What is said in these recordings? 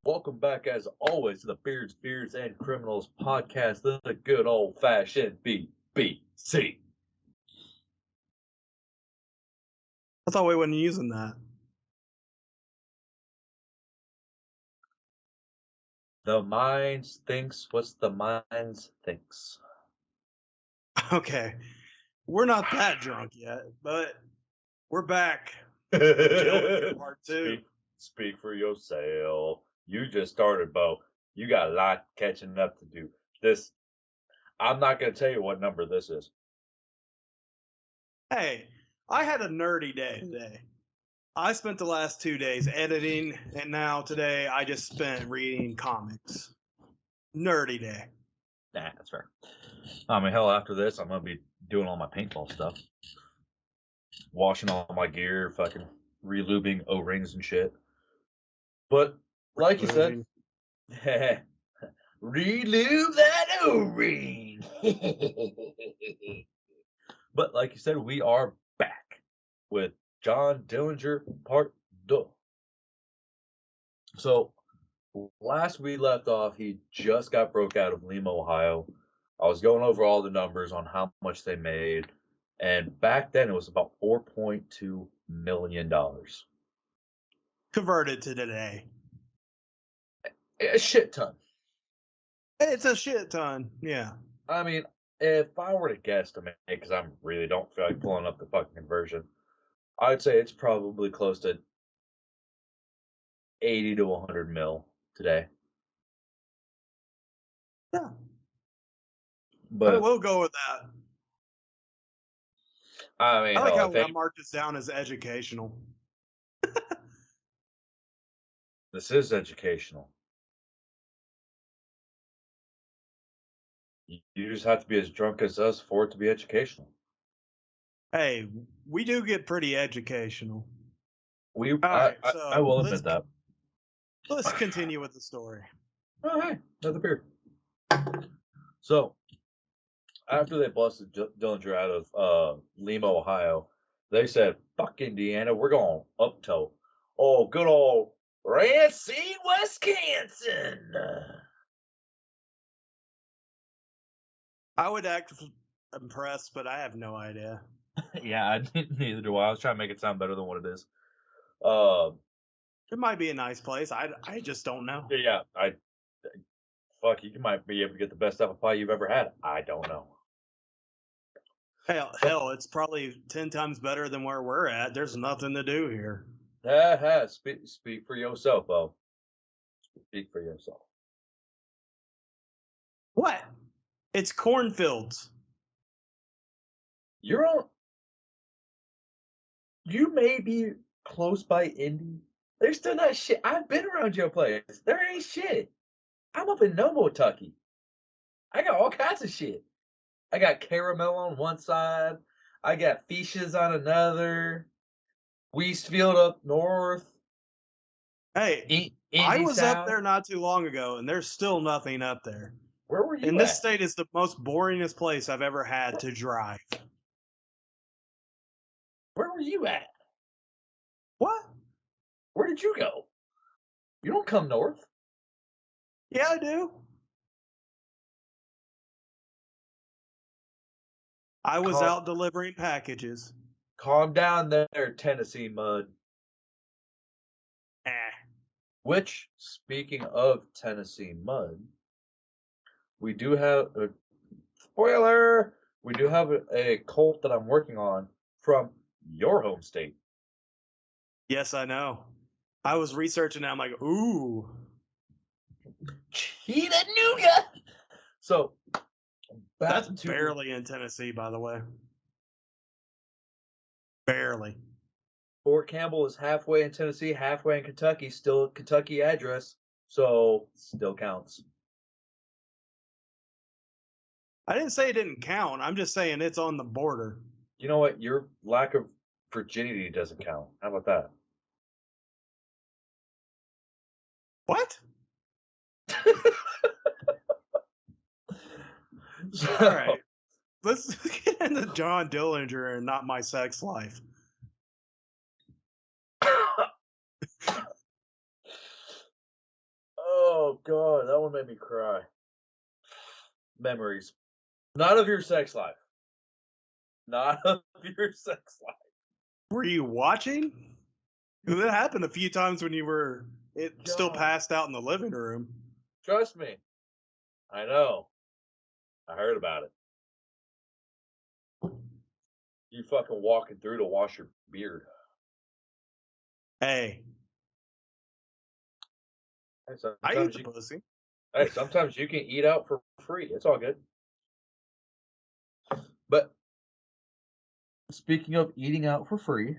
Welcome back, as always, to the Beards, Beards, and Criminals podcast, the good old fashioned BBC. I thought we wasn't using that. The minds thinks what's the minds thinks. Okay. We're not that drunk yet, but we're back. Dillinger part 2. speak for yourself. You just started, Bo. You got a lot catching up to do. This, I'm not going to tell you what number this is. Hey, I had a nerdy day today. I spent the last 2 days editing, and now today I just spent reading comics. Nerdy day. Nah, that's fair. I mean, hell, after this, I'm going to be doing all my paintball stuff. Washing all my gear, fucking relubing O-rings and shit. But like you said, Moving. relube that O-ring. But like you said, we are back with John Dillinger Part 2. So last we left off, he just got broke out of Lima, Ohio. I was going over all the numbers on how much they made, and back then it was about $4.2 million. Converted to today. A shit ton. It's a shit ton. Yeah. I mean, if I were to guesstimate, because I really don't feel like pulling up the fucking conversion, I'd say it's probably close to 80 to 100 mil today. Yeah. But We'll go with that. I mean, I like hell, how if I any, marked this down as educational. this is educational. You just have to be as drunk as us for it to be educational. Hey, we do get pretty educational. We, All I, right, I, I so will let's admit that. let's continue with the story. Oh, hey, another beer. So after they busted Dillinger out of Lima, Ohio, they said, "Fuck Indiana, we're going up to good old Racine, Wisconsin." I would act impressed, but I have no idea. Yeah, neither do I. I was trying to make it sound better than what it is. Uh, It might be a nice place. I just don't know. yeah, fuck, you might be able to get the best apple pie you've ever had. I don't know. But Hell, it's probably 10 times better than where we're at. There's nothing to do here. speak for yourself, Bo. Speak for yourself. What? It's cornfields. You're on. You may be close by Indy. There's still not shit. I've been around your place. There ain't shit. I'm up in Nomotucky. I got all kinds of shit. I got caramel on one side. I got fishes on another. Westfield up north. Hey, I Indy was up south. there not too long ago, and there's still nothing up there. Where were And you this at? state is the most boringest place I've ever had to drive. Where were you at? What? Where did you go? You don't come north. Yeah, I do. I was Calm, out delivering packages. calm down there, Tennessee mud. Eh. Which, speaking of Tennessee mud, we do have a spoiler. We do have a cult that I'm working on from your home state. Yes, I know. I was researching it. I'm like, ooh. Chattanooga. So That's back to barely in Tennessee, by the way. Barely. Fort Campbell is halfway in Tennessee, halfway in Kentucky, still a Kentucky address, so still counts. I didn't say it didn't count. I'm just saying it's on the border. You know what? Your lack of virginity doesn't count. How about that? What? All So, right. Let's get into John Dillinger and not my sex life. Oh god, that one made me cry. Memories. Not of your sex life. Not of your sex life. Were you watching? 'Cause it happened a few times when you were still God, passed out in the living room. trust me. I know. I heard about it. You fucking walking through to wash your beard. Hey, Hey, I eat sometimes the you pussy. hey, sometimes you can eat out for free. It's all good. But speaking of eating out for free,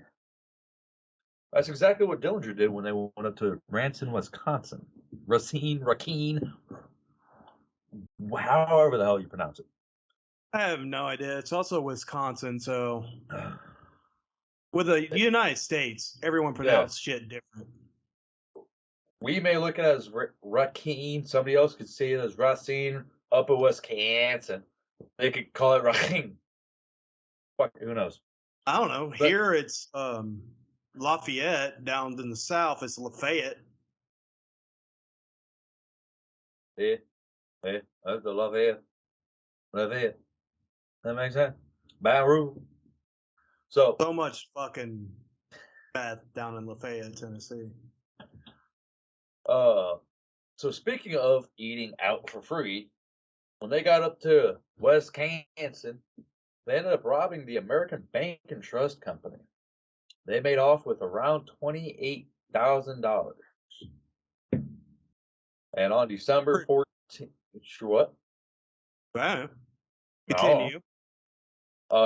that's exactly what Dillinger did when they went up to Ranson, Wisconsin. Racine, however the hell you pronounce it. I have no idea. It's also Wisconsin, so with the United States, everyone Yeah, pronounced shit different. we may look at it as Racine. Somebody else could see it as Racine up in Wisconsin. They could call it Racine. Fuck, who knows? I don't know. But Here it's Lafayette. Down in the south, it's Lafayette. yeah, yeah, that's the love it. That makes sense. Baru. So, So much fucking bad down in Lafayette, Tennessee. uh, so speaking of eating out for free, when they got up to Wisconsin, they ended up robbing the American Bank and Trust Company. They made off with around $28,000. And on December 14th, sure what? Wow. No. Continue.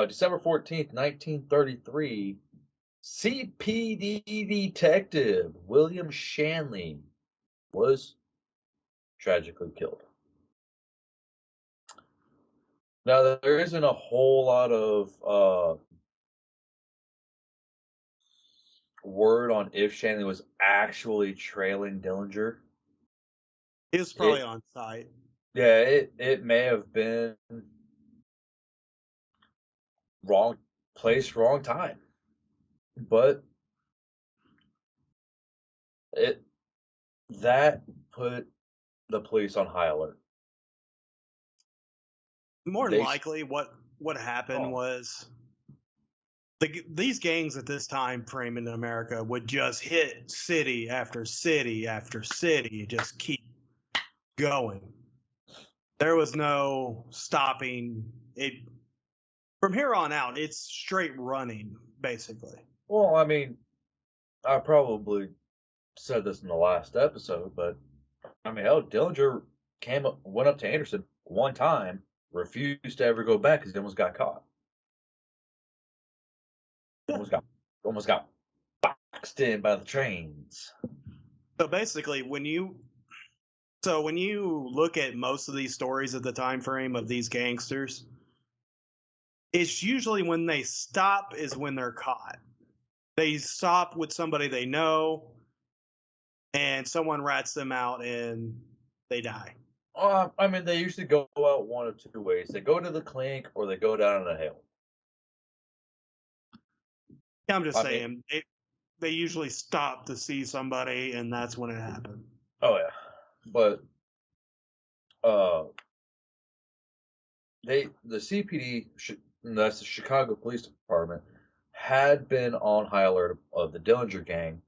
December 14th, 1933, CPD detective William Shanley was tragically killed. Now, there isn't a whole lot of word on if Shanley was actually trailing Dillinger. He was probably It, on site. yeah, it may have been wrong place, wrong time, but it that put the police on high alert. More than They likely, what happened oh was these gangs at this time frame in America would just hit city after city after city, just keep going. There was no stopping it. From here on out, it's straight running, basically. well, I mean, I probably said this in the last episode, but I mean, hell, Dillinger went up to Anderson one time, refused to ever go back because he almost got caught. Yeah. Almost got almost got boxed in by the trains. So basically, when you look at most of these stories at the time frame of these gangsters, it's usually when they stop is when they're caught. They stop with somebody they know, and someone rats them out, and they die. I mean, they usually go out one of two ways. They go to the clink or they go down a hill. I'm just I mean, saying, they usually stop to see somebody, and that's when it happened. oh yeah, but uh, the CPD, that's the Chicago Police Department, had been on high alert of the Dillinger gang.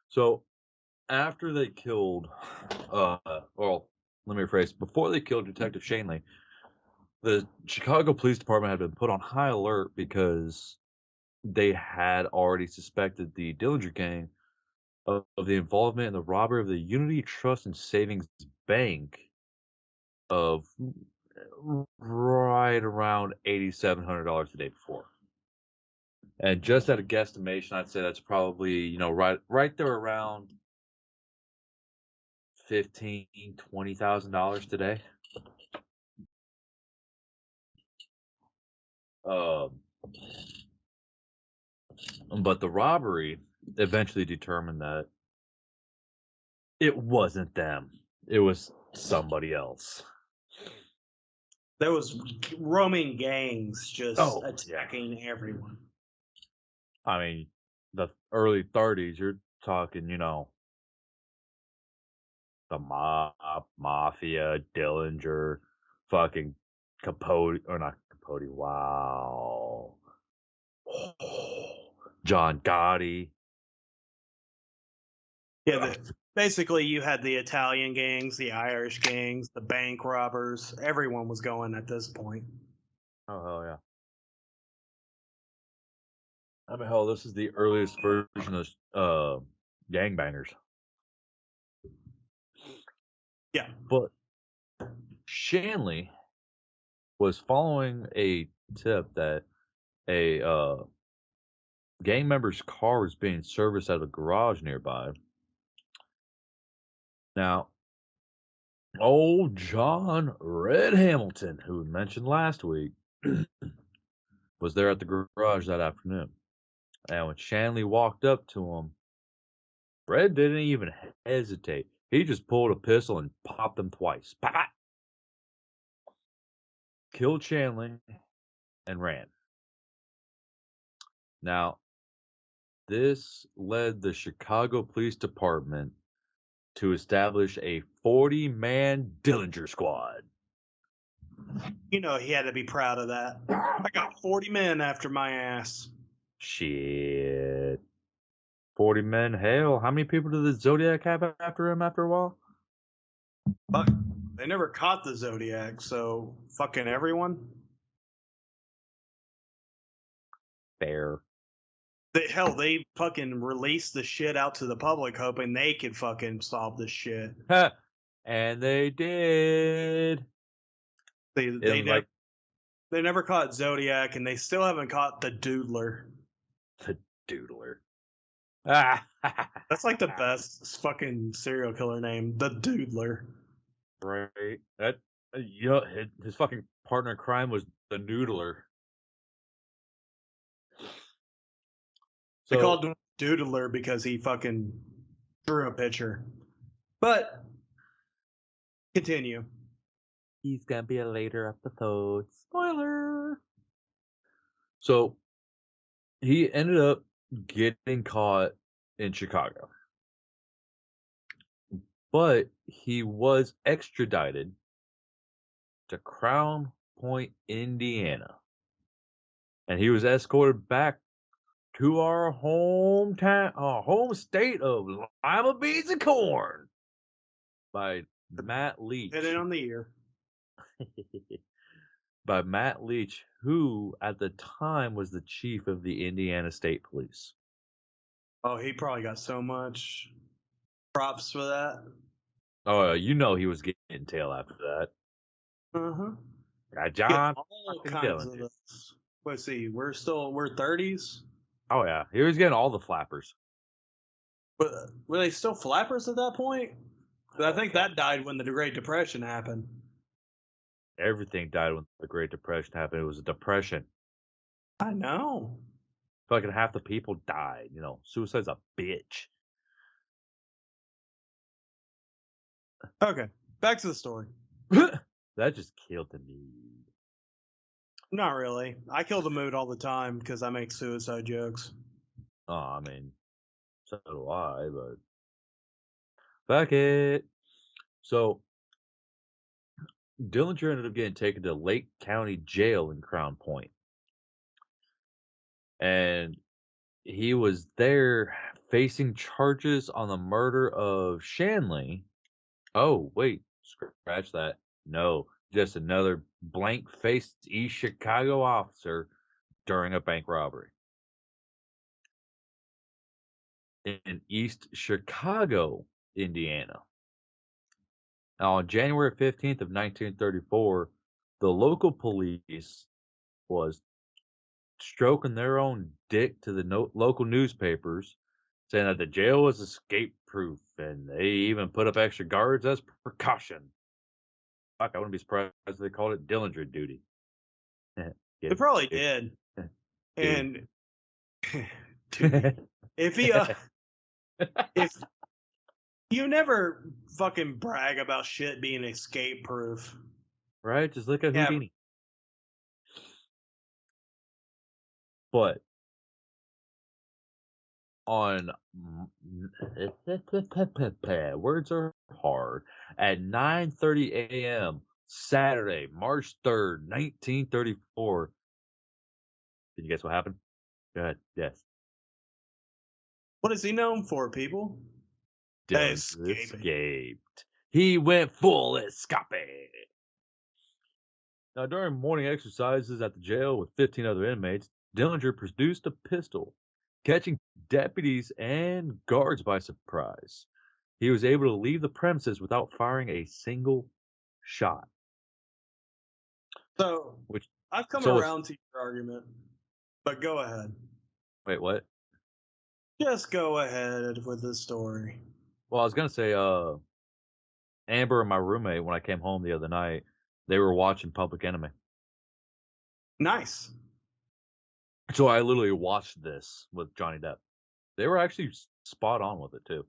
So after they killed, well, let me rephrase. Before they killed Detective Shanley, the Chicago Police Department had been put on high alert because they had already suspected the Dillinger gang of the involvement in the robbery of the Unity Trust and Savings Bank of right around $8,700 the day before. And just at a guesstimation, I'd say that's probably right there around $15,000-$20,000 today. Um, but the robbery eventually determined that it wasn't them; it was somebody else. There was roaming gangs just Oh yeah, attacking everyone. I mean, the early 30s, you're talking, the mob, mafia, Dillinger, fucking Capote, or not Capote. Wow. John Gotti. Yeah, basically you had the Italian gangs, the Irish gangs, the bank robbers. Everyone was going at this point. Oh, hell yeah. I mean, hell, this is the earliest version of gangbangers. Yeah. But Shanley was following a tip that a gang member's car was being serviced at a garage nearby. Now, old John Red Hamilton, who we mentioned last week, was there at the garage that afternoon. And when Shanley walked up to him, Red didn't even hesitate. He just pulled a pistol and popped him twice. Pop, pop. Killed Shanley and ran. Now, this led the Chicago Police Department to establish a 40-man Dillinger squad. You know, he had to be proud of that. I got 40 men after my ass. Shit. 40 men? Hell, how many people did the Zodiac have after him after a while? Fuck. They never caught the Zodiac, so fucking everyone. Fair. They fucking released the shit out to the public, hoping they could fucking solve this shit. And they did. They It they was never like they never caught Zodiac, and they still haven't caught the Doodler. the doodler. Ah, That's like the best fucking serial killer name, the Doodler. right. That his fucking partner in crime was the noodler. They So called him Doodler because he fucking drew a picture. But continue. he's gonna be a later episode. Spoiler. So he ended up getting caught in Chicago, but he was extradited to Crown Point, Indiana, and he was escorted back to our hometown, our home state of lima beans and corn by Matt Hit it Leach. on the ear. By Matt Leach, who at the time was the chief of the Indiana State Police. Oh, he probably got so much props for that. Oh, he was getting tail after that. Uh huh. Get John all fucking kinds of Dillinger. those. Let's see. We're 30s. Oh yeah, he was getting all the flappers. But were they still flappers at that point? 'Cause I Oh think god, that died when the Great Depression happened. everything died when the Great Depression happened. It was a depression. I know. Fucking half the people died. Suicide's a bitch. Okay, back to the story. That just killed the mood. Not really. I kill the mood all the time because I make suicide jokes. Oh, I mean, so do I, but fuck it. So Dillinger ended up getting taken to Lake County Jail in Crown Point, and he was there facing charges on the murder of Shanley. Oh, wait, scratch that. No, just another blank-faced East Chicago officer during a bank robbery in East Chicago, Indiana. Now, on January 15th of 1934, the local police was stroking their own dick to the local newspapers, saying that the jail was escape-proof, and they even put up extra guards as precaution. Fuck, I wouldn't be surprised if they called it Dillinger duty. They Get probably it? did. Duty. And duty. If he if you never fucking brag about shit being escape proof. Right? Just look at Yeah, Houdini. But on words are hard at 9:30 a.m. Saturday, March 3rd, 1934. Did you guess what happened? Go ahead. Yes. What is he known for, people? Dillinger Escaping. escaped. He went full escape. Now, during morning exercises at the jail with 15 other inmates, Dillinger produced a pistol, catching deputies and guards by surprise. He was able to leave the premises without firing a single shot. So Which, I've come so it's around to your argument, but go ahead. wait, what? Just go ahead with the story. Well, I was gonna say, Amber and my roommate, when I came home the other night, they were watching Public Enemy. Nice. So I literally watched this with Johnny Depp. They were actually spot on with it too.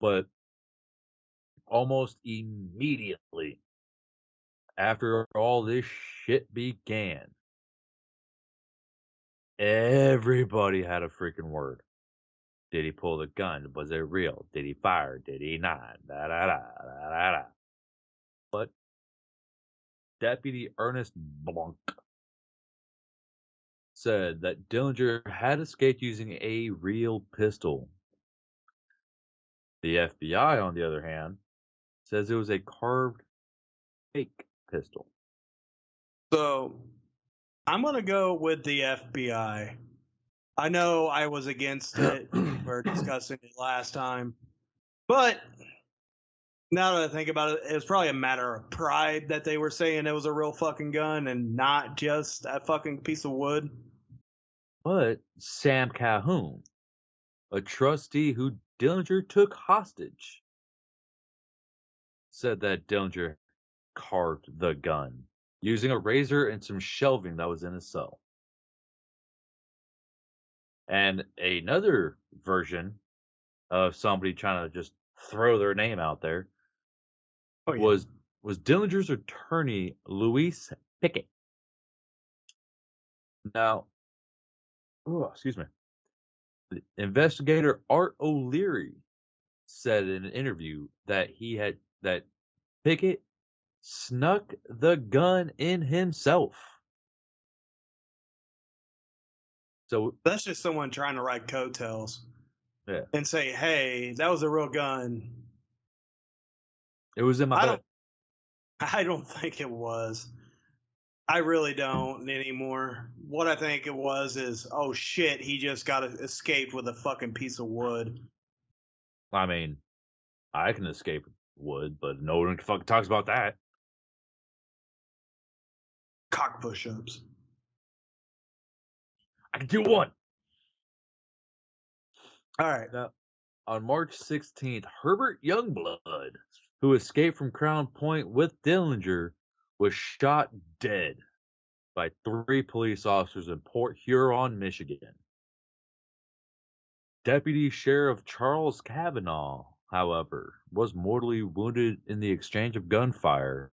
But almost immediately after all this shit began, everybody had a freaking word. Did he pull the gun? Was it real? Did he fire? Did he not? Da da da da da da. But Deputy Ernest Blanc said that Dillinger had escaped using a real pistol. The FBI, on the other hand, says it was a carved fake pistol. So I'm going to go with the FBI. I know I was against it. We were discussing it last time. But now that I think about it, it was probably a matter of pride that they were saying it was a real fucking gun and not just a fucking piece of wood. But Sam Calhoun, a trustee who Dillinger took hostage, said that Dillinger carved the gun using a razor and some shelving that was in his cell. And another version of somebody trying to just throw their name out there Oh, yeah. was Dillinger's attorney, Luis Pickett. Now, excuse me. The investigator Art O'Leary said in an interview that Pickett snuck the gun in himself. So That's just someone trying to ride coattails yeah, and say, hey, that was a real gun. it was in my I bed. don't I don't think it was. I really don't anymore. What I think it was is, oh shit, he just got escaped with a fucking piece of wood. I mean, I can escape wood, but no one fucking talks about that. Cock push-ups. I can do one. All right. Now, on March 16th, Herbert Youngblood, who escaped from Crown Point with Dillinger, was shot dead by 3 police officers in Port Huron, Michigan. Deputy Sheriff Charles Kavanaugh, however, was mortally wounded in the exchange of gunfire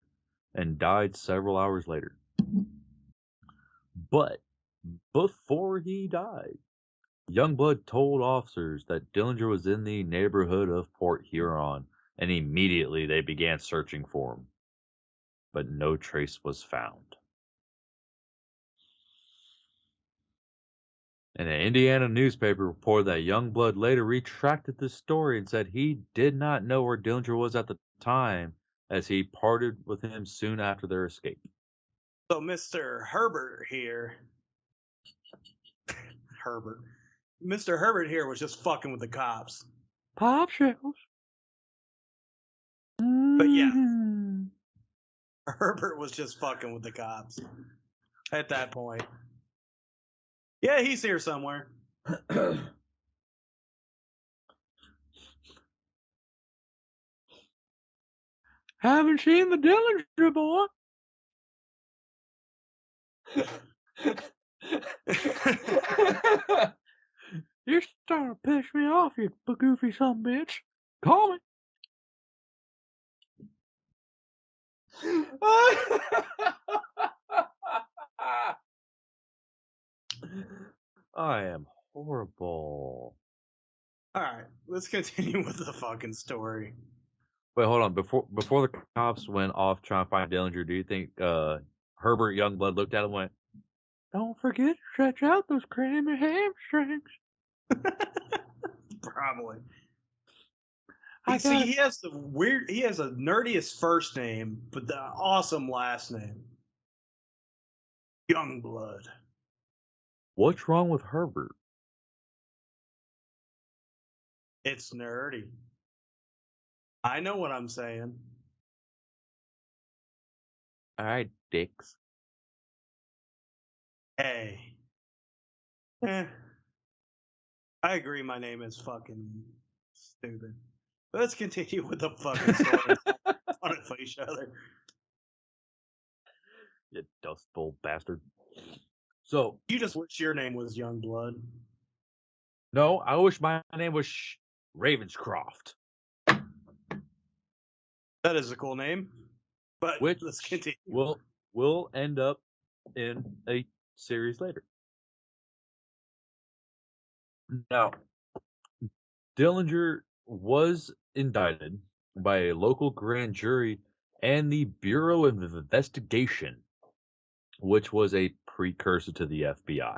and died several hours later. But before he died, Youngblood told officers that Dillinger was in the neighborhood of Port Huron, and immediately they began searching for him. But no trace was found. And an Indiana newspaper reported that Youngblood later retracted the story and said he did not know where Dillinger was at the time, as he parted with him soon after their escape. So Mr. Herbert here, Herbert, Mr. Herbert here was just fucking with the cops. Popsicles. But yeah, Mm-hmm. Herbert was just fucking with the cops at that point. Yeah, he's here somewhere. Haven't seen the Dillinger boy. You're starting to piss me off, you goofy son bitch. Call me. I am horrible. All right, let's continue with the fucking story. Wait, hold on. Before the cops went off trying to find Dillinger, do you think Herbert Youngblood looked at him and went, "Don't forget to stretch out those cramming hamstrings"? Probably. I See, got he has the weird. He has a nerdiest first name, but the awesome last name, Youngblood. What's wrong with Herbert? It's nerdy. I know what I'm saying. All right, dicks. Hey. Eh. I agree my name is fucking stupid. But let's continue with the fucking story. On it for each other. You dust bowl bastard. So, You just wish your name was Youngblood. no, I wish my name was Ravenscroft, That is a cool name. But which let's continue. will end up in a series later. Now, Dillinger was indicted by a local grand jury and the Bureau of Investigation, which was a precursor to the FBI.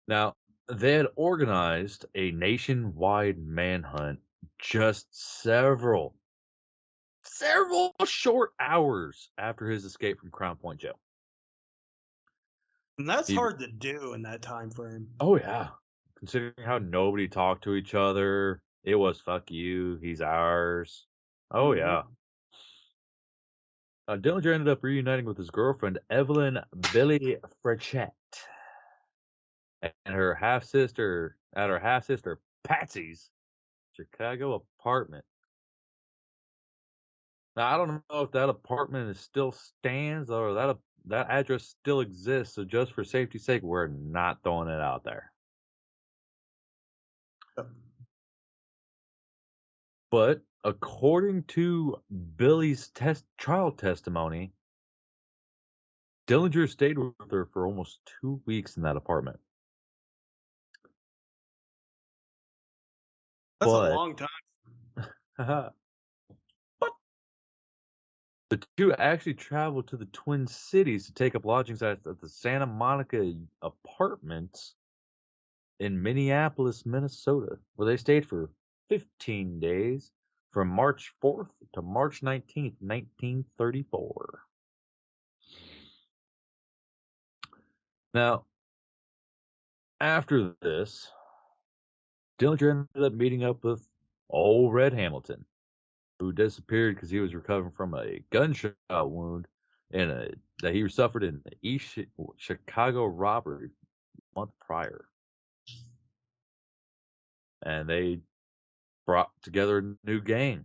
Now, they had organized a nationwide manhunt just several short hours after his escape from Crown Point Jail. And that's He, hard to do in that time frame. oh yeah, considering how nobody talked to each other, it was "fuck you, he's ours." Oh yeah. Dillinger ended up reuniting with his girlfriend Evelyn Billy Frechette and her half sister at her half sister Patsy's Chicago apartment. Now I don't know if that apartment is still stands or that address still exists. So just for safety's sake, we're not throwing it out there. But according to Billy's trial testimony, Dillinger stayed with her for almost 2 weeks in that apartment. That's a But long time. the two actually traveled to the Twin Cities to take up lodgings at the Santa Monica apartments in Minneapolis, Minnesota, where they stayed for 15 days from March 4th to March 19th, 1934. Now, after this, Dillinger ended up meeting up with old Red Hamilton, who disappeared because he was recovering from a gunshot wound that he suffered in the East Chicago robbery a month prior. And they brought together a new gang,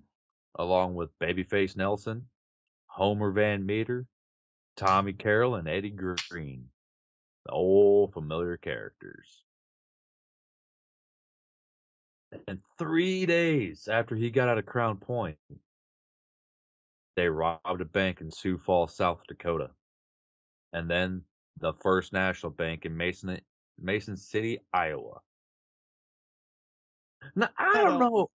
along with Babyface Nelson, Homer Van Meter, Tommy Carroll, and Eddie Green, the old familiar characters. And 3 days after he got out of Crown Point, they robbed a bank in Sioux Falls, South Dakota, and then the First National Bank in Mason City, Iowa. Now, I don't.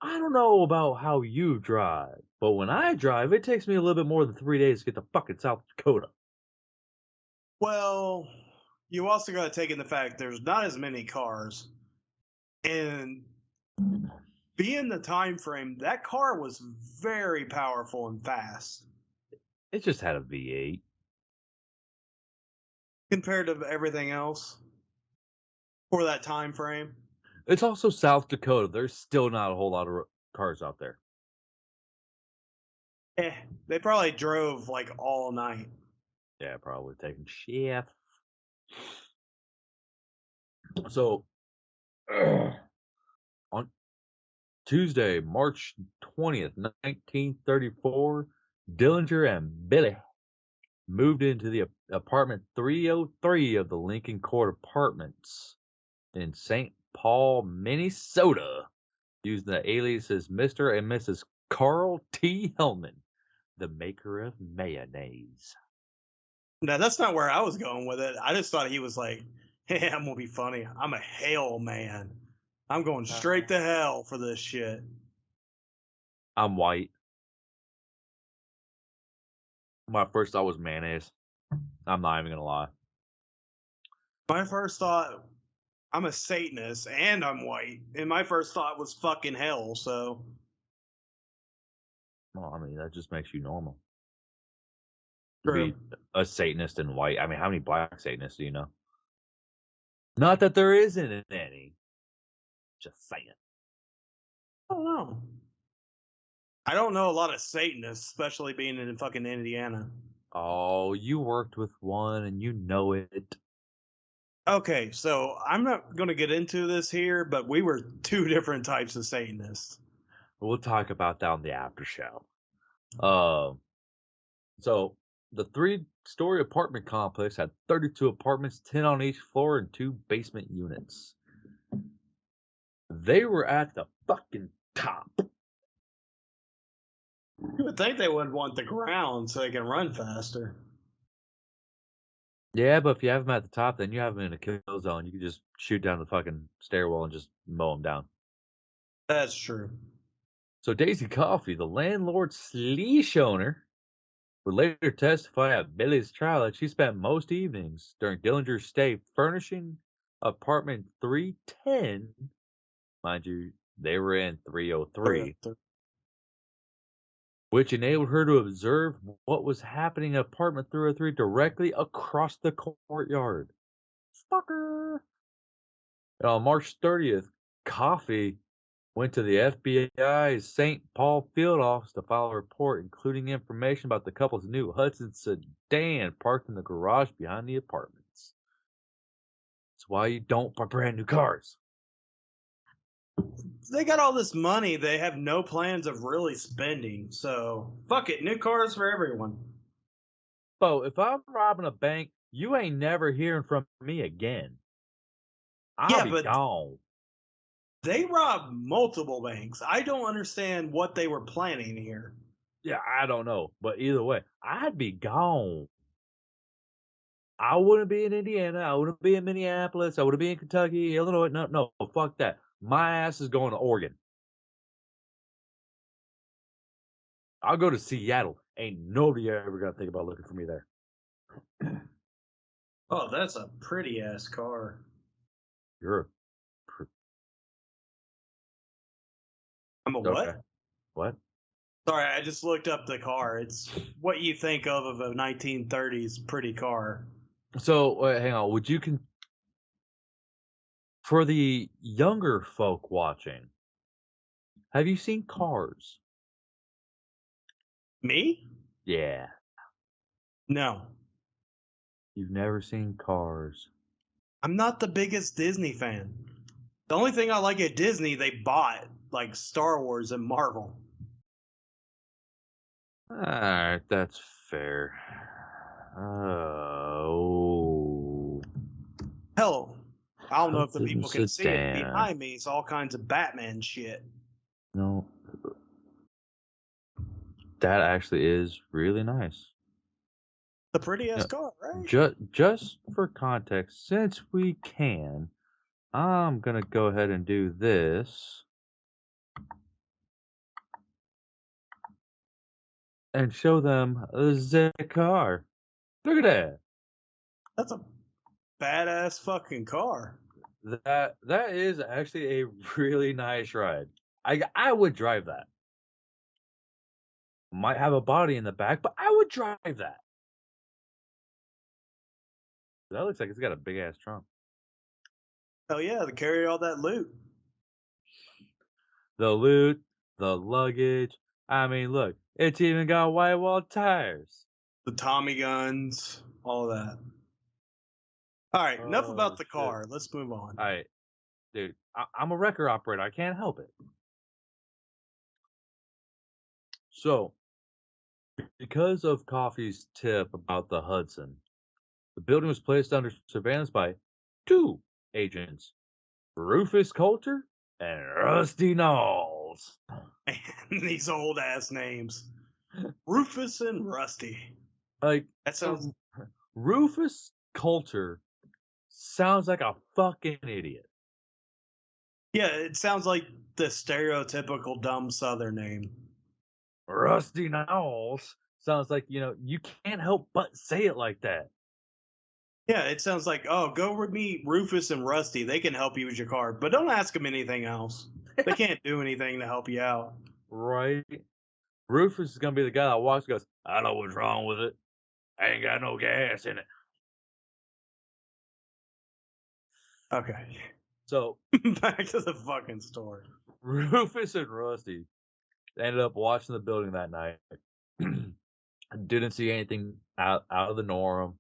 I don't know about how you drive, but when I drive, it takes me a little bit more than 3 days to get to fucking South Dakota. Well, you also got to take in the fact there's not as many cars, and being the time frame, that car was very powerful and fast It just had a V8. compared to everything else for that time frame. It's also South Dakota. There's still not a whole lot of cars out there. They probably drove like all night. Yeah, probably taking shit. So, on Tuesday, March 20th, 1934, Dillinger and Billy moved into the apartment 303 of the Lincoln Court Apartments in St. Paul, Minnesota, using the aliases Mr. and Mrs. Carl T. Hellman, the maker of mayonnaise. Now that's not where I was going with it. I just thought he was like Yeah, I'm gonna be funny. I'm a hell man. I'm going straight to hell for this shit. I'm white. My first thought was mayonnaise. I'm not even gonna lie. My first thought, I'm a Satanist and I'm white, and my first thought was fucking hell. So Well, I mean, that just makes you normal. To true. be a Satanist and white. I mean, how many black Satanists do you know? Not that there isn't any. Just saying. I don't know. I don't know a lot of Satanists, especially being in fucking Indiana. Oh, you worked with one and you know it. Okay, so I'm not going to get into this here, but we were two different types of Satanists. We'll talk about that on the after show. Um, so the three-story apartment complex had 32 apartments, 10 on each floor, and 2 basement units. They were at the fucking top. You would think they would want the ground so they can run faster. Yeah, but if you have them at the top, then you have them in a kill zone. You can just shoot down the fucking stairwell and just mow them down. That's true. So Daisy Coffey, the landlord's leash owner, would later testify at Billy's trial that she spent most evenings during Dillinger's stay furnishing apartment 310. Mind you, they were in 303, which enabled her to observe what was happening in apartment 303 directly across the courtyard. Fucker. And on March 30th, Coffey went to the FBI's St. Paul field office to file a report, including information about the couple's new Hudson sedan parked in the garage behind the apartments. That's why you don't buy brand new cars. They got all this money, they have no plans of really spending. So, fuck it, new cars for everyone. Bo, if I'm robbing a bank, you ain't never hearing from me again. I'll Yeah, be but gone. they robbed multiple banks. I don't understand what they were planning here. Yeah, I don't know. But either way, I'd be gone. I wouldn't be in Indiana. I wouldn't be in Minneapolis. I wouldn't be in Kentucky, Illinois. No, fuck that. My ass is going to Oregon. I'll go to Seattle. Ain't nobody ever gonna think about looking for me there. Oh, that's a pretty ass car. You're a I'm a okay. what? What? Sorry, I just looked up the car. It's what you think of a 1930s pretty car. So hang on. Would you for the younger folk watching? Have you seen Cars? Me? Yeah, No. you've never seen Cars. I'm not the biggest Disney fan. The only thing I like at Disney they bought, like Star Wars and Marvel. All right, that's fair. Oh, Hell, I don't know if the Hudson people can see it. sedan. Behind me is all kinds of Batman shit. No, that actually is really nice. The prettiest Yeah, car, right? just for context, since we can, I'm gonna go ahead and do this and show them the car. Look at that. That's a badass fucking car. That is actually a really nice ride. I would drive that. Might have a body in the back, but I would drive that. That looks like it's got a big ass trunk. Hell yeah, to carry all that loot. The loot, the luggage. I mean, look, it's even got white wall tires. The Tommy guns, all of that. All right, enough Oh about the shit! car. Let's move on. All right, dude, I'm a record operator. I can't help it. So, because of Coffee's tip about the Hudson, the building was placed under surveillance by 2 agents, Rufus Coulter and Rusty Knowles. Man, these old ass names. Rufus and Rusty. Like, That sounds Rufus Coulter sounds like a fucking idiot. Yeah, it sounds like the stereotypical dumb Southern name. Rusty Knowles sounds like, you can't help but say it like that. Yeah, it sounds like, oh, go meet Rufus and Rusty. They can help you with your car, but don't ask them anything else. They can't do anything to help you out. Right? Rufus is going to be the guy that walks and goes, I know what's wrong with it. I ain't got no gas in it. Okay. So, Back to the fucking story. Rufus and Rusty ended up watching the building that night. Didn't see anything out of the norm.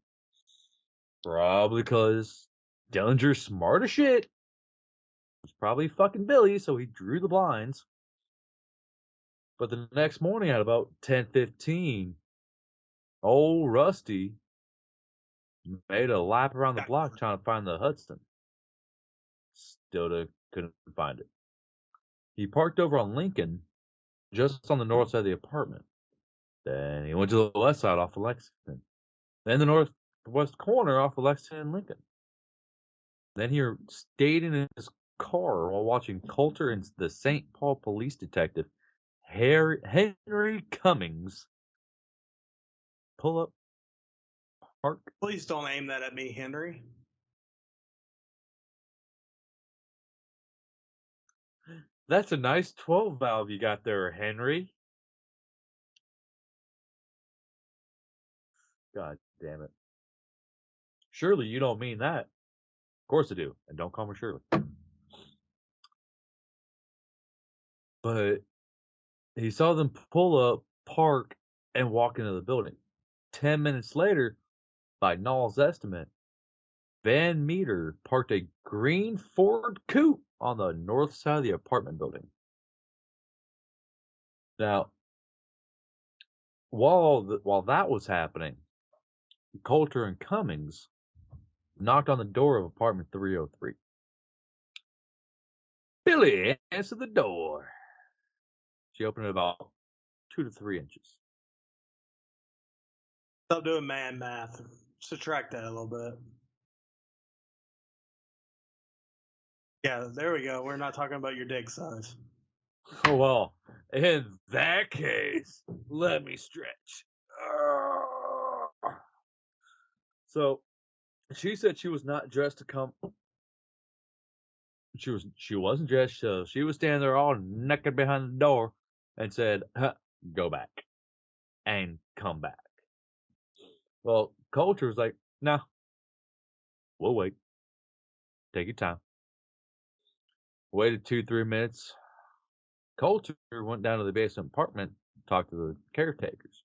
Probably because Dillinger's smart as shit. It's probably fucking Billy, so he drew the blinds. But the next morning at about 10:15, old Rusty made a lap around the block trying to find the Hudson. Couldn't find it. He parked over on Lincoln, just on the north side of the apartment. Then he went to the west side off of Lexington. Then the northwest corner off of Lexington and Lincoln. Then he stayed in his car while watching Coulter and the St. Paul police detective Henry Cummings pull up, park. Please don't aim that at me, Henry. That's a nice 12 valve you got there, Henry. God damn it. Surely you don't mean that. Of course I do. And don't call me Shirley. But he saw them pull up, park, and walk into the building. 10 minutes later, by Noll's estimate, Van Meter parked a green Ford coupe on the north side of the apartment building. Now, while that was happening, Coulter and Cummings knocked on the door of apartment 303. Billy, answer the door. She opened it about 2 to 3 inches. Stop doing man math. Subtract that a little bit. Yeah, there we go. We're not talking about your dick size. Oh, well, in that case, let me stretch. So, she said she was not dressed to come. She wasn't dressed, so she was standing there all naked behind the door and said, huh, go back and come back. Well, Coulter was like, no, we'll wait. Take your time. Waited 2-3 minutes. Coulter went down to the basement apartment, talked to the caretakers.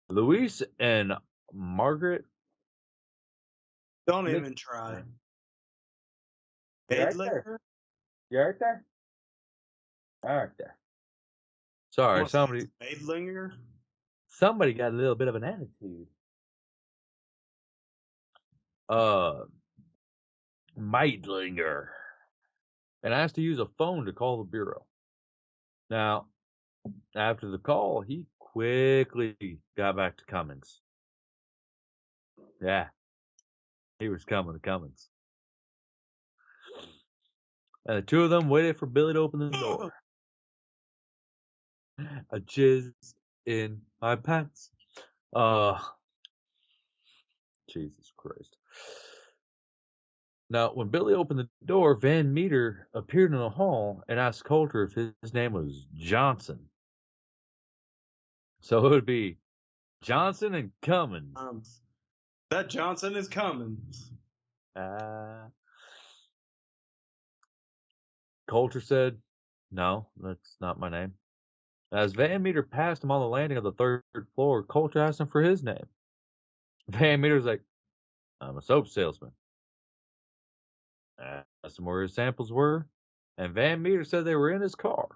Louise and Margaret. Don't even try. You right there? You right there? All right there. Sorry, somebody got a little bit of an attitude. Meidlinger. And asked to use a phone to call the bureau. Now, after the call, he quickly got back to Cummings. Yeah, he was coming to Cummings. And the two of them waited for Billy to open the door. A jizz in my pants. Jesus Christ. Now, when Billy opened the door, Van Meter appeared in the hall and asked Coulter if his name was Johnson. So it would be Johnson and Cummins. That Johnson is coming. Coulter said, no, that's not my name. As Van Meter passed him on the landing of the third floor, Coulter asked him for his name. Van Meter was like, I'm a soap salesman. Asked him where his samples were, and Van Meter said they were in his car.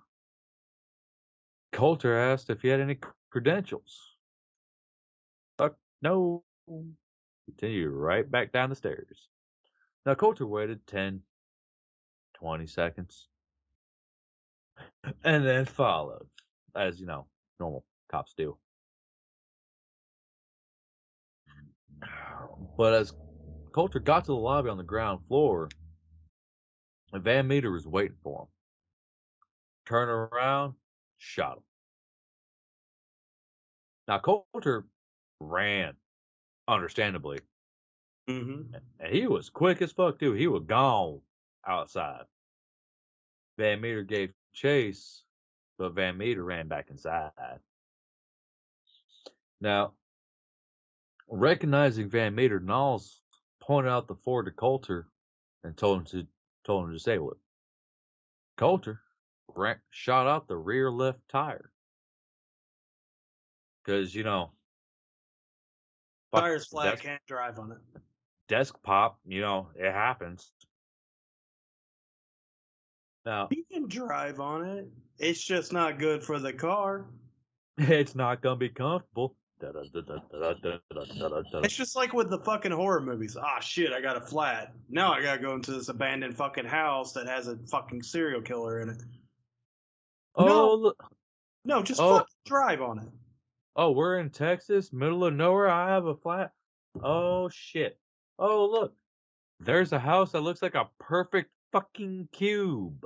Coulter asked if he had any credentials. Fuck no. Continued right back down the stairs. Now, Coulter waited 10, 20 seconds, and then followed, as normal cops do. But as Coulter got to the lobby on the ground floor, and Van Meter was waiting for him. Turned around, shot him. Now Coulter ran, understandably, Mm-hmm. and he was quick as fuck too. He was gone outside. Van Meter gave chase, but Van Meter ran back inside. Now, recognizing Van Meter, Knowles pointed out the Ford to Coulter and told him to disable it. Coulter shot out the rear left tire because fuck Tire's flat, desk can't drive on it. desk pop. It happens. Now You can drive on it. It's just not good for the car. it's not gonna be comfortable. It's just like with the fucking horror movies. Ah, shit, I got a flat. Now I gotta go into this abandoned fucking house that has a fucking serial killer in it. Oh No, look! no, just Oh fucking drive on it. oh, we're in Texas, middle of nowhere. I have a flat. Oh shit! Oh look, there's a house that looks like a perfect fucking cube.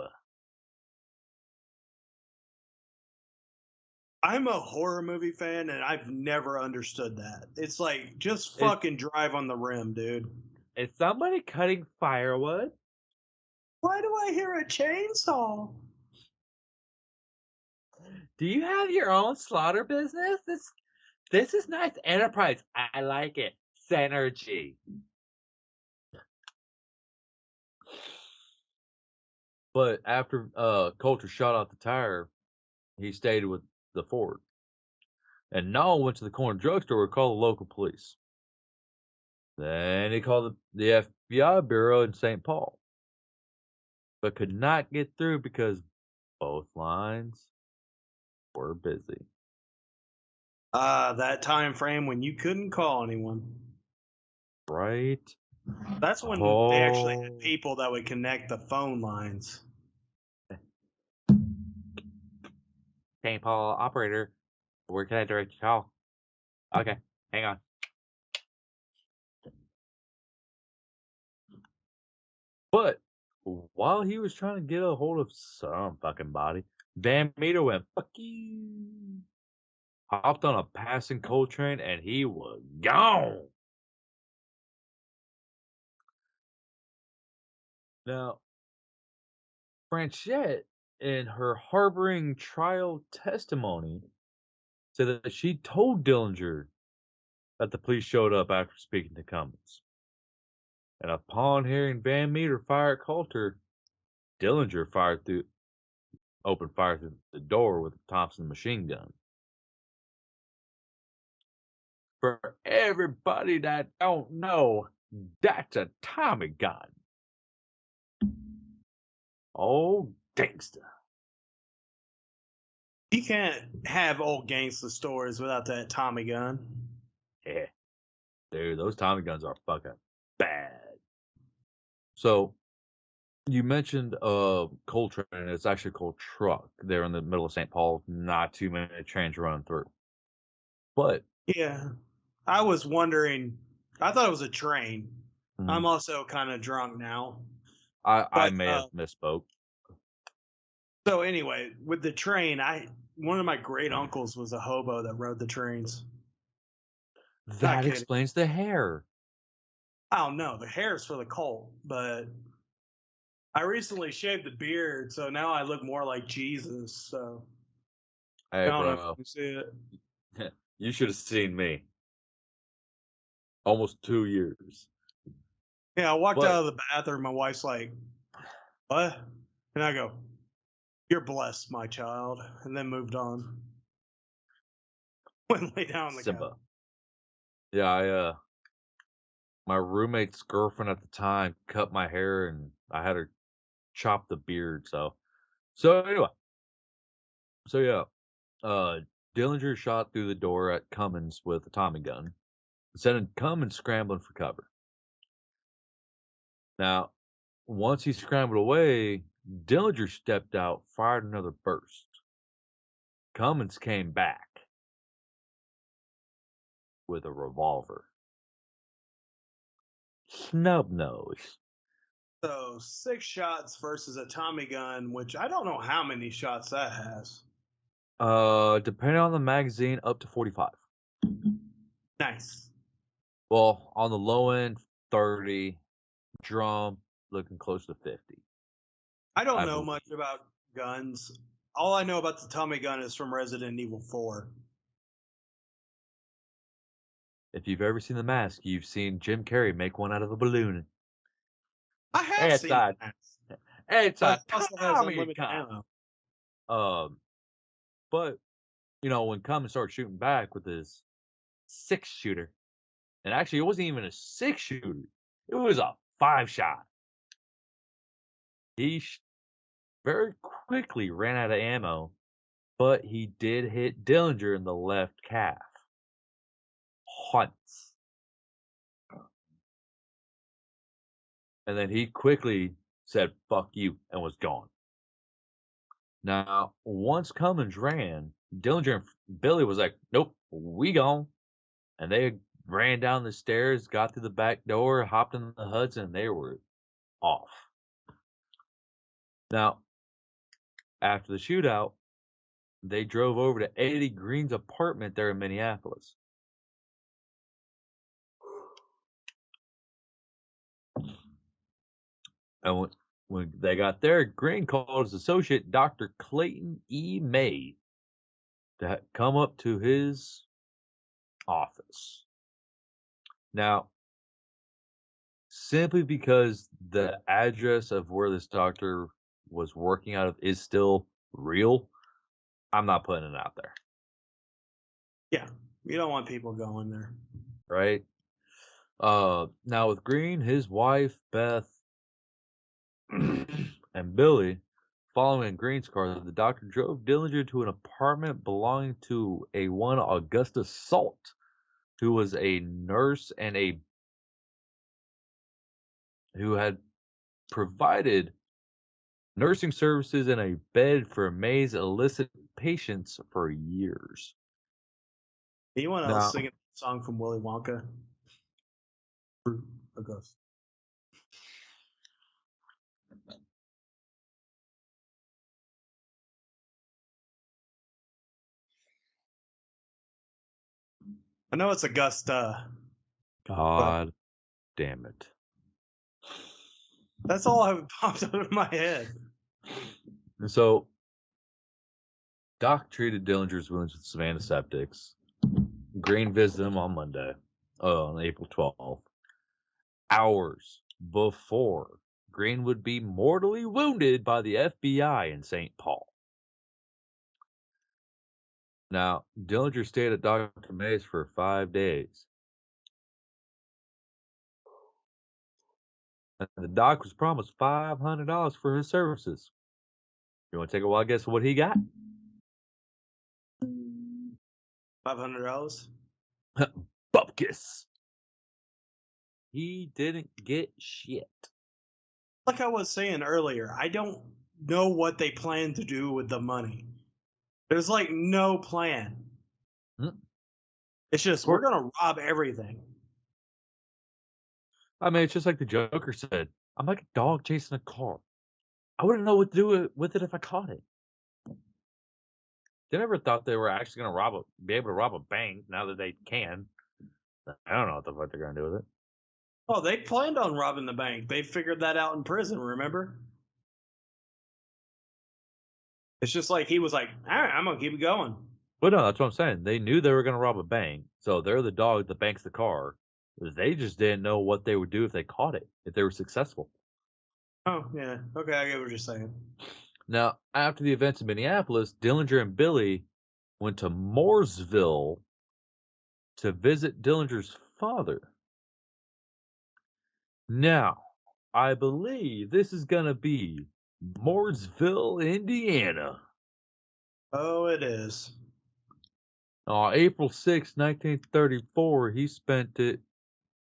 I'm a horror movie fan and I've never understood that. It's like, just Is fucking drive on the rim, dude. is somebody cutting firewood? Why do I hear a chainsaw? Do you have your own slaughter business? This is nice enterprise. I like it. Synergy. But after Coulter shot out the tire, he stayed with the Ford. And Noel went to the corner drugstore to call the local police. Then he called the FBI bureau in St. Paul, but could not get through because both lines were busy. That time frame when you couldn't call anyone. Right? That's when they actually had Oh. people that would connect the phone lines. St. Paul operator, where can I direct your call? Okay, hang on. But while he was trying to get a hold of some fucking body, Van Meter went, fuck you. Hopped on a passing coal train and he was gone. Now, Franchette, in her harboring trial testimony, said that she told Dillinger that the police showed up after speaking to Cummins. And upon hearing Van Meter fire at Coulter, Dillinger opened fire through the door with a Thompson machine gun. For everybody that don't know, that's a Tommy gun. Oh, gangster. You can't have old gangster stories without that Tommy gun. Yeah. Dude, those Tommy guns are fucking bad. So, you mentioned Coltrane, and it's actually called Truck. They're in the middle of St. Paul, not too many trains running through. But Yeah. I was wondering, I thought it was a train. mm, I'm also kind of drunk now. I But may have misspoke. so anyway, with the train, one of my great uncles was a hobo that rode the trains. Not That kidding. explains the hair. I don't know. The hair's for the cult, but I recently shaved the beard, so now I look more like Jesus. So I Hey, don't know if bro, you see it. you should have seen me. Almost 2 years. Yeah, I walked But out of the bathroom. My wife's like, "What?" And I go, "You're blessed, my child," and then moved on. Went and lay down on the couch. Simba. Yeah, my roommate's girlfriend at the time cut my hair and I had her chop the beard. So anyway, so yeah, uh, Dillinger shot through the door at Cummins with a Tommy gun, sending Cummins scrambling for cover. Now, once he scrambled away, Dillinger stepped out, fired another burst. Cummins came back with a revolver. snub nose. So 6 shots versus a Tommy gun, which I don't know how many shots that has. Depending on the magazine, up to 45. Nice. Well, on the low end, 30. Drum, looking close to 50. I don't I know believe. much about guns. All I know about the Tommy gun is from Resident Evil 4. If you've ever seen The Mask, you've seen Jim Carrey make one out of a balloon. I have It's seen a, that, it's but a it also has Tommy unlimited gun. ammo. But when Cummins started shooting back with his 6-shooter, and actually it wasn't even a 6-shooter, it was a 5-shot. He very quickly ran out of ammo, but he did hit Dillinger in the left calf once. And then he quickly said, "Fuck you," and was gone. Now, once Cummins ran, Dillinger and Billy was like, "Nope, we gone." And they ran down the stairs, got through the back door, hopped in the Hudson, and they were off. Now, after the shootout, they drove over to Eddie Green's apartment there in Minneapolis. And when they got there, Green called his associate, Dr. Clayton E. May, to come up to his office. Now, simply because the address of where this doctor was working out of is still real, I'm not putting it out there. Yeah, you don't want people going there. Right? Now with Green, his wife, Beth, and Billy, following in Green's car, the doctor drove Dillinger to an apartment belonging to a one Augusta Salt, who was a nurse and who had provided nursing services and a bed for May's illicit patients for years. Anyone else Now, singing a song from Willy Wonka? A ghost. I know it's Augusta, but God damn it. that's all that popped out of my head. And so, Doc treated Dillinger's wounds with some antiseptics. Green visited him on Monday, on April 12th, hours before Green would be mortally wounded by the FBI in St. Paul. Now, Dillinger stayed at Dr. May's for 5 days. And the doc was promised $500 for his services. You want to take a wild guess of what he got? $500. Bupkis. He didn't get shit. Like I was saying earlier, I don't know what they plan to do with the money. There's like no plan. Mm. It's just we're gonna rob everything. I mean, it's just like the Joker said. I'm like a dog chasing a car. I wouldn't know what to do with it if I caught it. They never thought they were actually going to be able to rob a bank. Now that they can, I don't know what the fuck they're going to do with it. Oh, they planned on robbing the bank. They figured that out in prison, remember? It's just like he was like, all right, I'm gonna keep it going. But no, that's what I'm saying. They knew they were going to rob a bank, so they're the dog, the bank's the car. They just didn't know what they would do if they caught it, if they were successful. Oh, yeah. Okay, I get what you're saying. Now, after the events in Minneapolis, Dillinger and Billy went to Mooresville to visit Dillinger's father. Now, I believe this is going to be Mooresville, Indiana. Oh, it is. On April 6, 1934, he spent it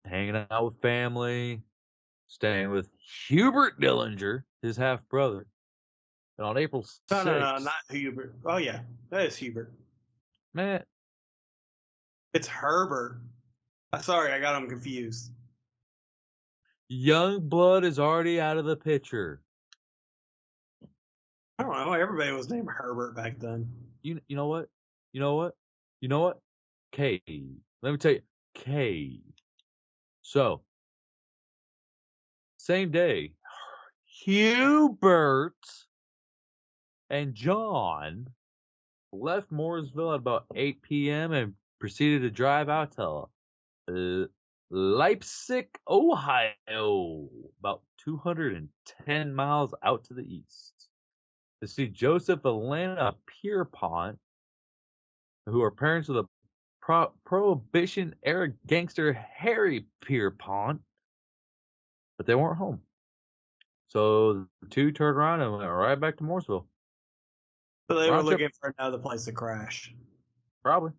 hanging out with family, staying with Hubert Dillinger, his half brother. And on April No, no, 6th, no, not Hubert. Oh, yeah, that is Hubert. man, It's Herbert. Sorry, I got him confused. Young blood is already out of the picture. I don't know. Everybody was named Herbert back then. You know what? You know what? You know what? K. Let me tell you, K. So, same day, Hubert and John left Mooresville at about 8 p.m. and proceeded to drive out to Leipzig, Ohio, about 210 miles out to the east, to see Joseph and Alana Pierpont, who are parents of the Prohibition era gangster Harry Pierpont, but they weren't home. So the two turned around and went right back to Mooresville. So they were Round trip, looking for another place to crash. probably.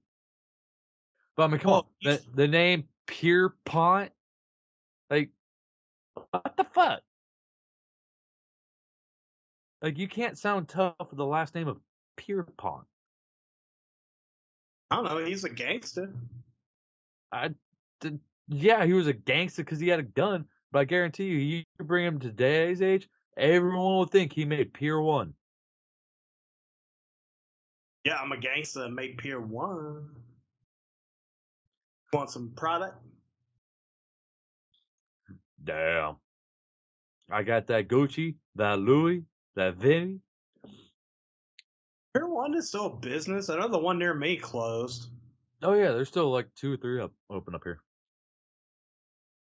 But I mean, come on. Well, The name Pierpont, like, what the fuck? Like, you can't sound tough with the last name of Pierpont. I don't know. He's a gangster. I, did, yeah, he was a gangster because he had a gun, but I guarantee you bring him to today's age, everyone would think he made Pier 1. Yeah, I'm a gangster. Make Pier 1. Want some product? Damn. I got that Gucci, that Louis, that Vinny. Pier 1 is still a business. I know the one near me closed. Oh, yeah, there's still like 2 or 3 open up here.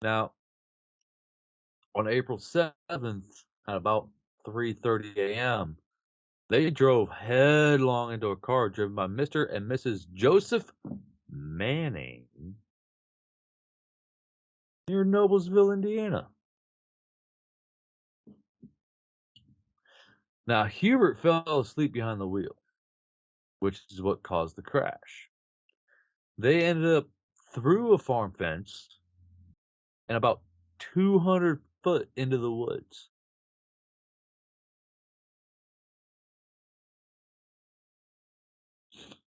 Now, on April 7th at about 3:30 a.m., they drove headlong into a car driven by Mr. and Mrs. Joseph Manning near Noblesville, Indiana. Now, Hubert fell asleep behind the wheel, which is what caused the crash. They ended up through a farm fence and about 200 foot into the woods.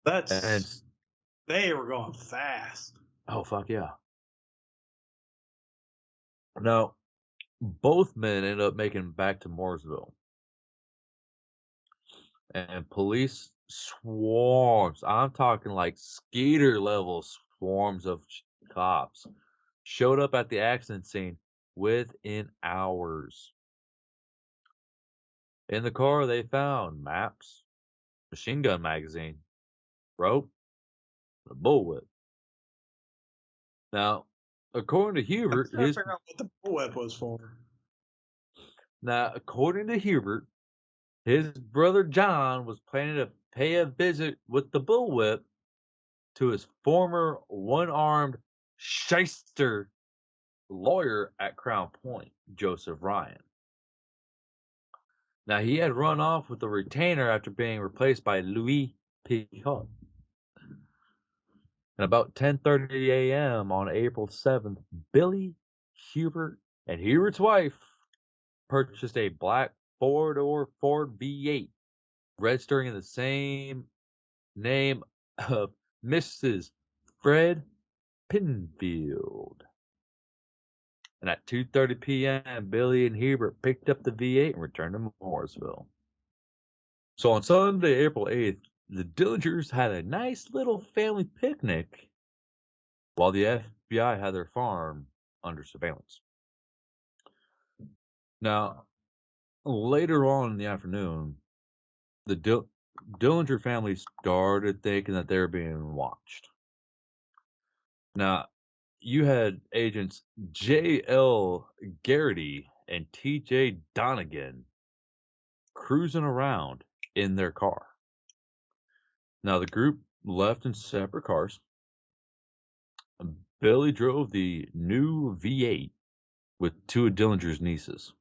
And They were going fast. oh, fuck yeah. Now, both men ended up making it back to Mooresville. And police swarms, I'm talking like Skeeter level swarms of cops, showed up at the accident scene within hours. In the car, they found maps, machine gun magazine, rope, and a bullwhip. Now, according to I'm Hubert, trying to figure out what the bullwhip was for. his brother John was planning to pay a visit with the bullwhip to his former one-armed shyster lawyer at Crown Point, Joseph Ryan. Now, he had run off with the retainer after being replaced by Louis Picot. And about 10:30 a.m. on April 7th, Billy, Hubert, and Hubert's wife purchased a black four-door Ford V8, registering in the same name of Mrs. Fred Pinfield. And at 2:30 p.m., Billy and Hubert picked up the V8 and returned to Mooresville. So on Sunday, April 8th, the Dillingers had a nice little family picnic while the FBI had their farm under surveillance. Now, later on in the afternoon, the Dillinger family started thinking that they were being watched. Now, you had agents J.L. Garrity and T.J. Donegan cruising around in their car. Now, the group left in separate cars. Billy drove the new V8 with two of Dillinger's nieces,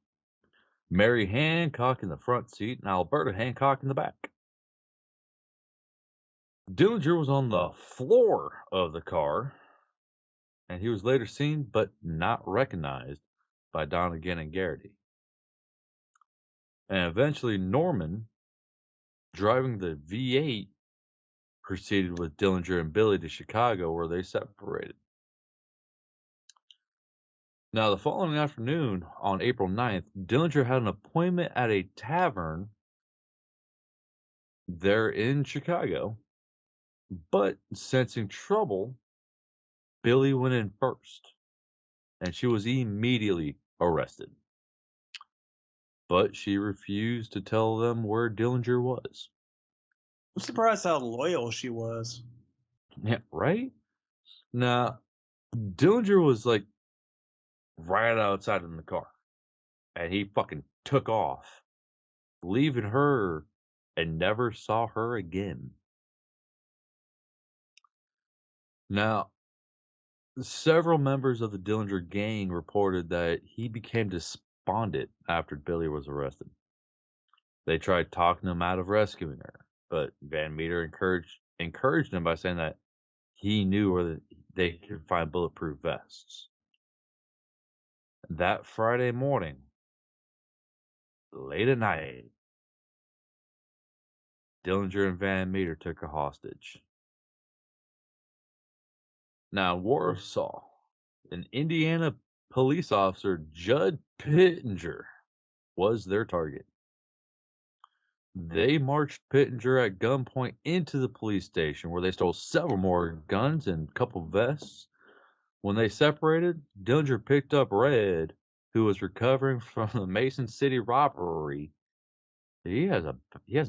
Mary Hancock in the front seat and Alberta Hancock in the back. Dillinger was on the floor of the car, and he was later seen but not recognized by Donegan and Garrity. And eventually, Norman, driving the V8, proceeded with Dillinger and Billy to Chicago, where they separated. Now, the following afternoon, on April 9th, Dillinger had an appointment at a tavern there in Chicago, but sensing trouble, Billy went in first, and she was immediately arrested. But she refused to tell them where Dillinger was. I'm surprised how loyal she was. Yeah, right? Now, Dillinger was like right outside in the car, and he fucking took off, leaving her and never saw her again. Now, several members of the Dillinger gang reported that he became despondent after Billy was arrested. They tried talking him out of rescuing her, but Van Meter encouraged him by saying that he knew where they could find bulletproof vests. That Friday morning, late at night, Dillinger and Van Meter took a hostage. Now, Warsaw, an Indiana police officer, Judd Pittenger, was their target. They marched Pittenger at gunpoint into the police station, where they stole several more guns and a couple vests. When they separated, Dillinger picked up Red, who was recovering from the Mason City robbery. He has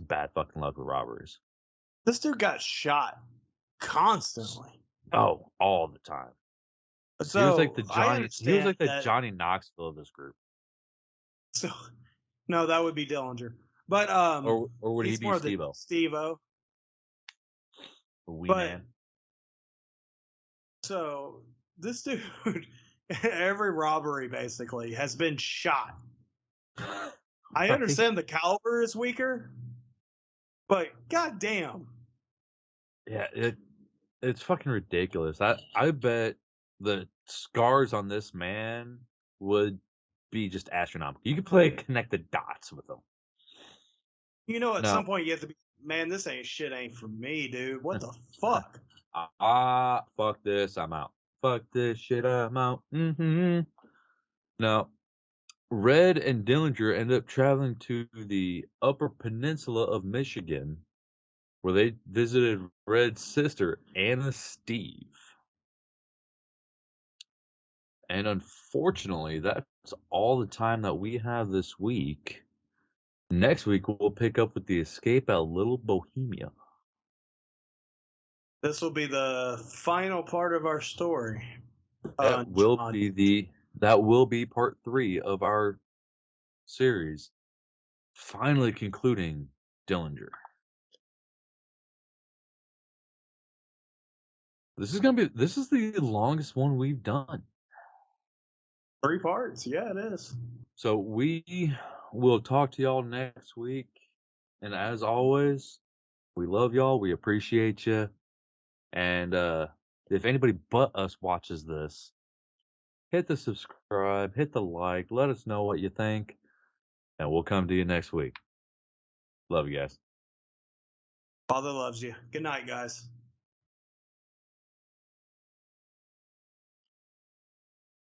bad fucking luck with robberies. This dude got shot constantly. Oh, all the time. He was like So the I Johnny. He was understand like the that. Johnny Knoxville of this group. So no, that would be Dillinger, but Or would he he's be more of the Steve-O? Steve-O. A wee But man. so this dude, every robbery basically has been shot. I Right? understand the caliber is weaker, but goddamn, Yeah, it's fucking ridiculous. I bet the scars on this man would be just astronomical. You could play connect the dots with them. you know, at some No. point you have to be, man, this ain't for me, dude. What the fuck? Fuck this, I'm out. Fuck this shit, I'm out. Now, Red and Dillinger end up traveling to the Upper Peninsula of Michigan, where they visited Red's sister, Anna Steve. And unfortunately, that's all the time that we have this week. Next week, we'll pick up with the escape at Little Bohemia. This will be the final part of our story. That will John. be part 3 of our series, finally concluding Dillinger. This is the longest one we've done. 3 parts. Yeah, it is. So we will talk to y'all next week. And as always, we love y'all. We appreciate you. And if anybody but us watches this, hit the subscribe, hit the like, let us know what you think, and we'll come to you next week. Love you guys. Father loves you. Good night, guys.